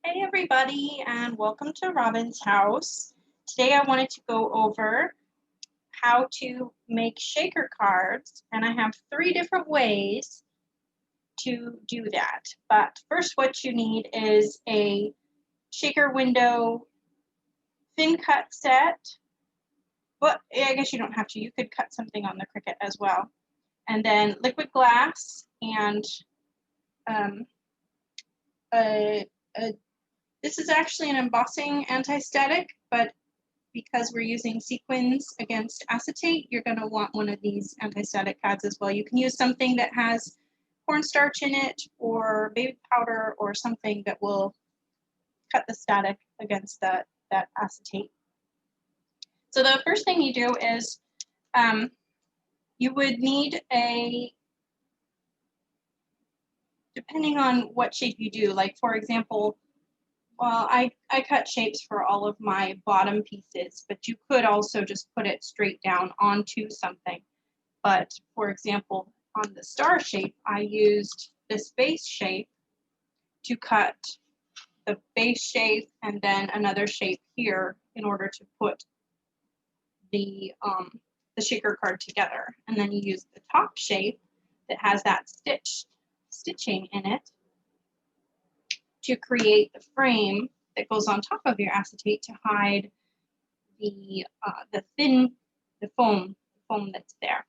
Hey everybody, and welcome to Robin's house. Today I wanted to go over how to make shaker cards, and I have 3 different ways to do that. But first what you need is a shaker window thin cut set, but I guess you don't have to. You could cut something on the Cricut as well. And then liquid glass and a this is actually an embossing anti-static, but because we're using sequins against acetate, you're going to want one of these anti-static pads as well. You can use something that has cornstarch in it or baby powder or something that will cut the static against that acetate. So the first thing you do is you would need depending on what shape you do, like for example, well, I cut shapes for all of my bottom pieces, but you could also just put it straight down onto something. But for example, on the star shape, I used this base shape to cut the base shape and then another shape here in order to put the shaker card together. And then you use the top shape that has that stitching in it to create the frame that goes on top of your acetate to hide the foam that's there.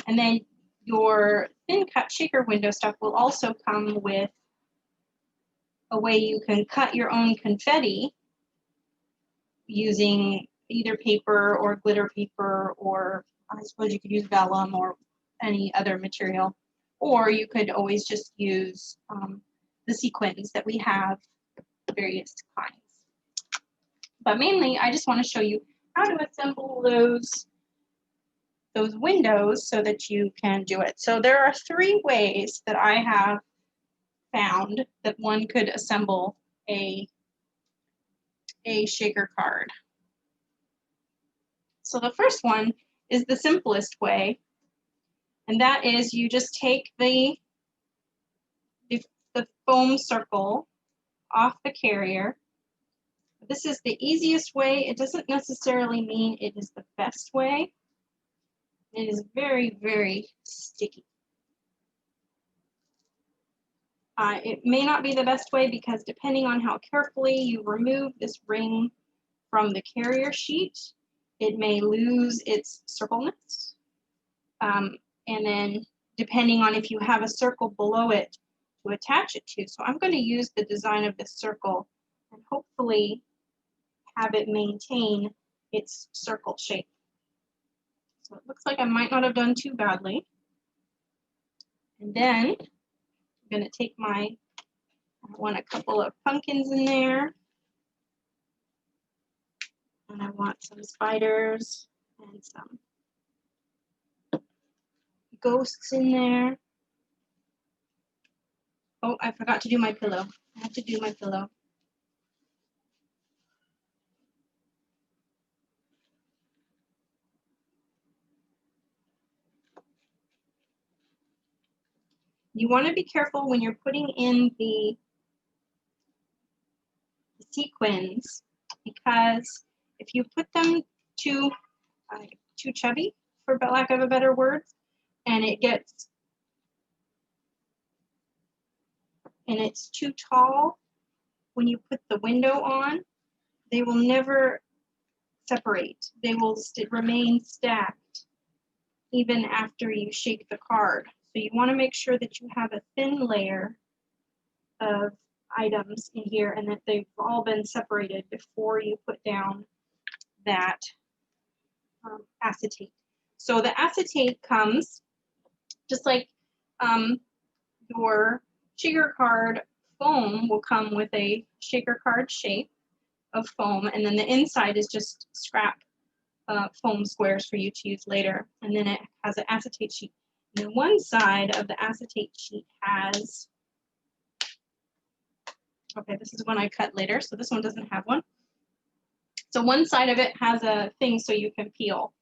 And then your thin cut shaker window stuff will also come with a way you can cut your own confetti using either paper or glitter paper, or I suppose you could use vellum or any other material, or you could always just use the sequins that we have, various kinds. But mainly, I just want to show you how to assemble those windows so that you can do it. So there are 3 ways that I have found that one could assemble a shaker card. So the first one is the simplest way, and that is you just take the foam circle off the carrier. This is the easiest way. It doesn't necessarily mean it is the best way. It is very, very sticky. It may not be the best way because depending on how carefully you remove this ring from the carrier sheet, it may lose its circleness. And then depending on if you have a circle below it to attach it to. So I'm going to use the design of this circle and hopefully have it maintain its circle shape. So it looks like I might not have done too badly. And then I'm going to take I want a couple of pumpkins in there. And I want some spiders and some ghosts in there. Oh, I forgot to do my pillow. I have to do my pillow. You want to be careful when you're putting in the sequins, because if you put them too chubby, for lack of a better word, and it's too tall, when you put the window on, they will never separate. They will remain stacked even after you shake the card. So you want to make sure that you have a thin layer of items in here and that they've all been separated before you put down that acetate. So the acetate comes just like your shaker card foam will come with a shaker card shape of foam, and then the inside is just scrap foam squares for you to use later. And then it has an acetate sheet. And then one side of the acetate sheet has, okay, this is one I cut later, so this one doesn't have one. So one side of it has a thing so you can peel.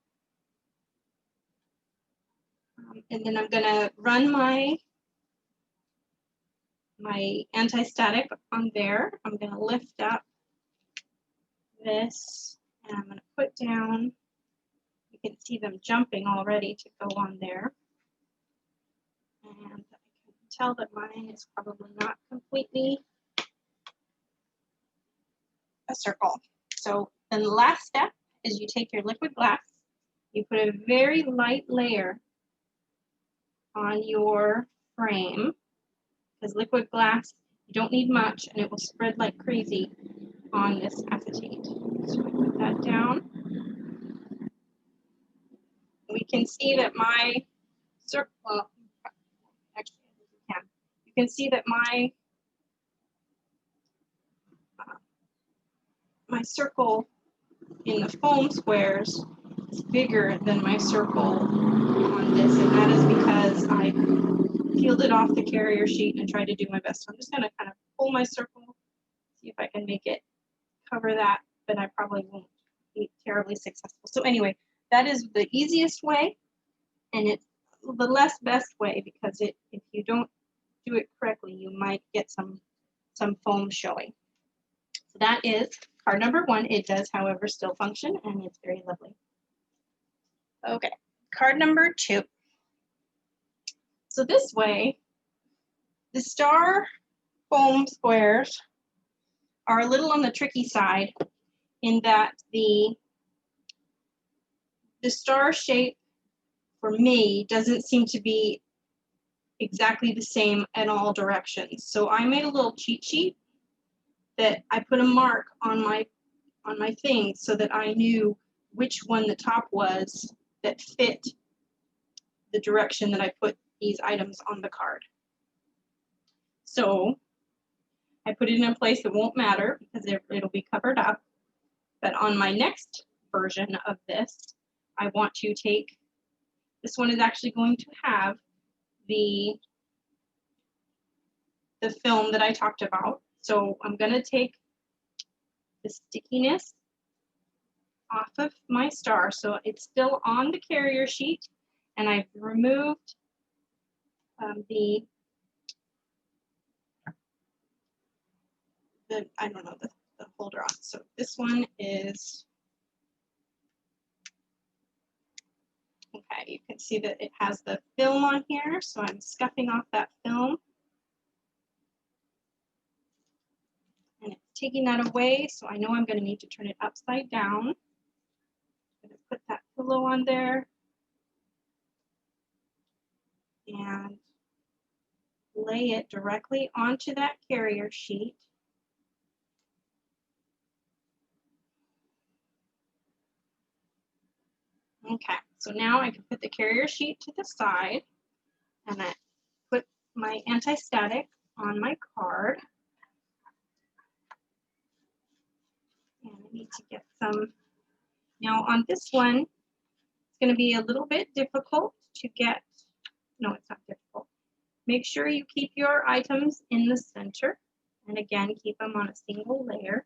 And then I'm gonna run my my anti-static on there. I'm going to lift up this and I'm going to put down, you can see them jumping already to go on there. And I can tell that mine is probably not completely a circle. So then the last step is you take your liquid glass, you put a very light layer on your frame, because liquid glass, you don't need much and it will spread like crazy on this acetate. So I put that down. We can see that my circle, well, actually you can see that my circle in the foam squares is bigger than my circle on this, and that is because I peeled it off the carrier sheet and tried to do my best. So I'm just going to kind of pull my circle, see if I can make it cover that, but I probably won't be terribly successful. So anyway, that is the easiest way, and it's the less best way, because if you don't do it correctly, you might get some foam showing. So that is card number 1. It does, however, still function, and it's very lovely. Okay, card number 2. So this way, the star foam squares are a little on the tricky side in that the star shape for me doesn't seem to be exactly the same in all directions. So I made a little cheat sheet that I put a mark on my thing so that I knew which one the top was that fit the direction that I put these items on the card. So I put it in a place that won't matter because it'll be covered up. But on my next version of this, I want to take, this one is actually going to have the film that I talked about. So I'm going to take the stickiness off of my star. So it's still on the carrier sheet, and I've removed the I don't know, the holder on. So this one is, okay, you can see that it has the film on here, so I'm scuffing off that film. And it's taking that away, so I know I'm going to need to turn it upside down. I'm going to put that pillow on there and lay it directly onto that carrier sheet. Okay, so now I can put the carrier sheet to the side and I put my anti-static on my card. And I need to get some, now on this one, it's going to be a little bit difficult to get, no, it's not difficult. Make sure you keep your items in the center, and again, keep them on a single layer.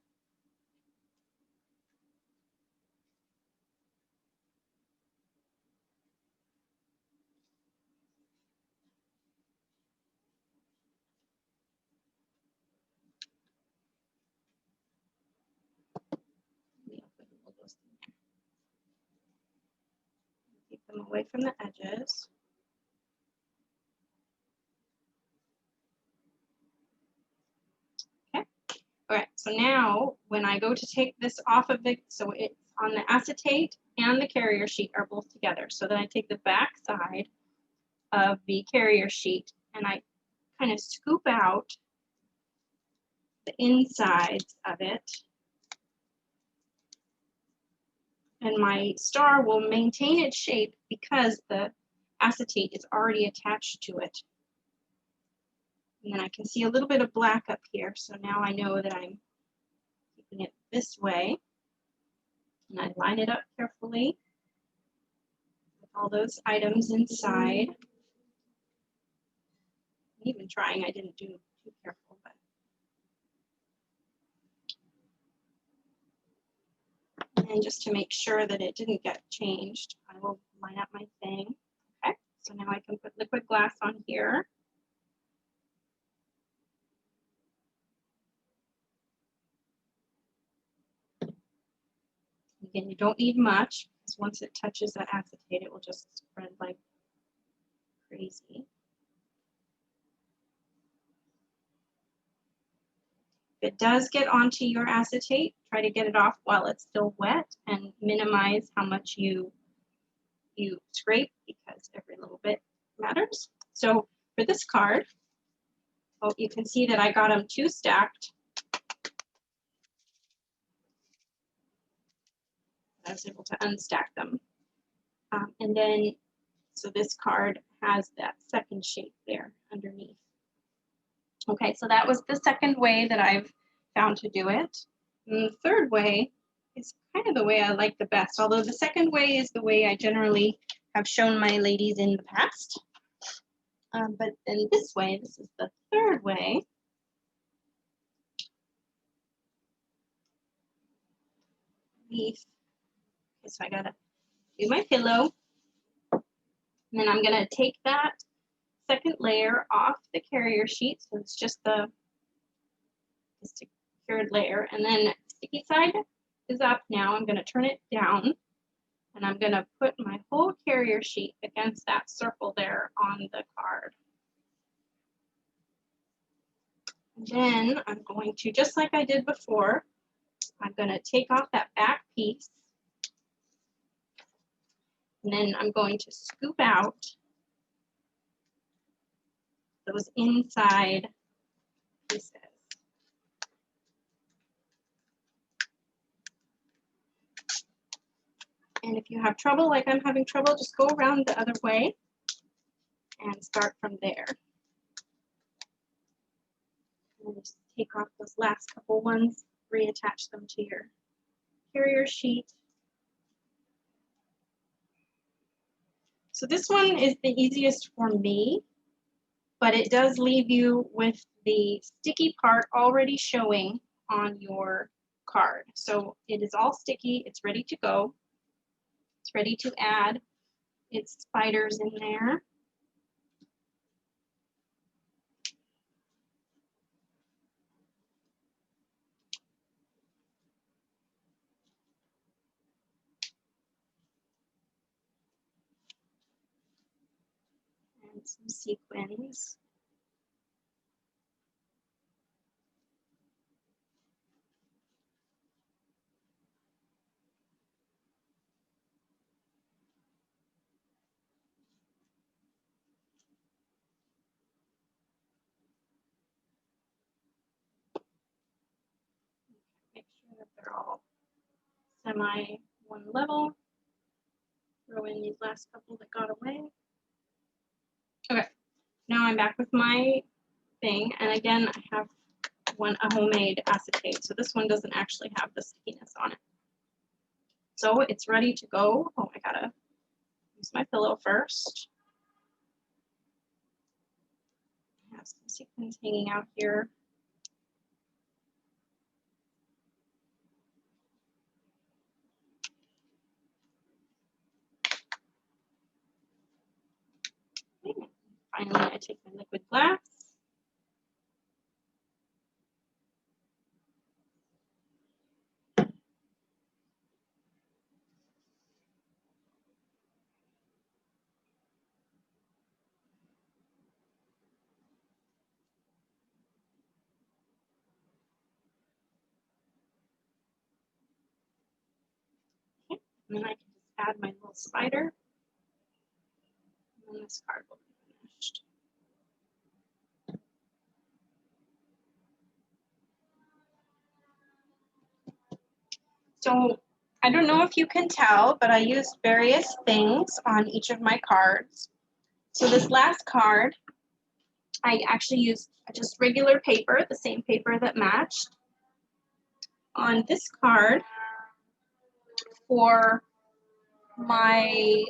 Keep them away from the edges. Okay. All right, so now when I go to take this off of it, so it's on the acetate and the carrier sheet are both together. So then I take the back side of the carrier sheet and I kind of scoop out the insides of it. And my star will maintain its shape because the acetate is already attached to it. And then I can see a little bit of black up here, so now I know that I'm keeping it this way. And I line it up carefully with all those items inside. Even trying, I didn't do too careful, but. And just to make sure that it didn't get changed, I will line up my thing. Okay, so now I can put liquid glass on here. Again, you don't need much, because once it touches that acetate, it will just spread like crazy. If it does get onto your acetate, try to get it off while it's still wet and minimize how much you scrape, because every little bit matters. So for this card, well, you can see that I got them 2 stacked. I was able to unstack them. And then, so this card has that second shape there underneath. Okay, so that was the second way that I've found to do it. And the third way is kind of the way I like the best, although the second way is the way I generally have shown my ladies in the past. But in this way, this is the third way. Okay, so I gotta do my pillow. And then I'm gonna take that second layer off the carrier sheet, so it's just the secured layer. And then sticky side is up now. I'm gonna turn it down, and I'm gonna put my whole carrier sheet against that circle there on the card. And then I'm going to, just like I did before, I'm gonna take off that back piece, and then I'm going to scoop out those inside pieces. And if you have trouble, like I'm having trouble, just go around the other way and start from there. And just take off those last couple ones, reattach them to your carrier sheet. So this one is the easiest for me, but it does leave you with the sticky part already showing on your card. So it is all sticky, it's ready to go. It's ready to add its spiders in there. And some sequins. Make sure that they're all semi one level. Throw in these last couple that got away. Okay, now I'm back with my thing, and again I have a homemade acetate, so this one doesn't actually have the stickiness on it. So it's ready to go. Oh, I gotta use my pillow first. I have some sequins hanging out here. Okay. Finally, I take my liquid glass. Okay. And then I can just add my little spider. And then this card will be finished. So I don't know if you can tell, but I used various things on each of my cards. So this last card, I actually used just regular paper, the same paper that matched. On this card, for my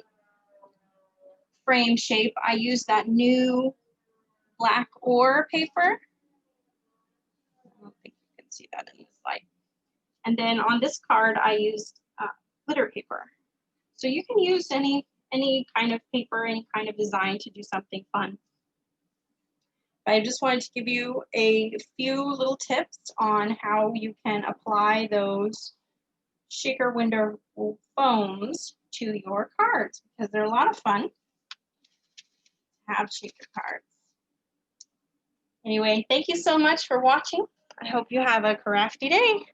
frame shape, I used that new black ore paper. I don't think you can see that in this slide. And then on this card, I used glitter paper. So you can use any kind of paper, any kind of design to do something fun. I just wanted to give you a few little tips on how you can apply those shaker window foams to your cards because they're a lot of fun to have shaker cards. Anyway, thank you so much for watching. I hope you have a crafty day.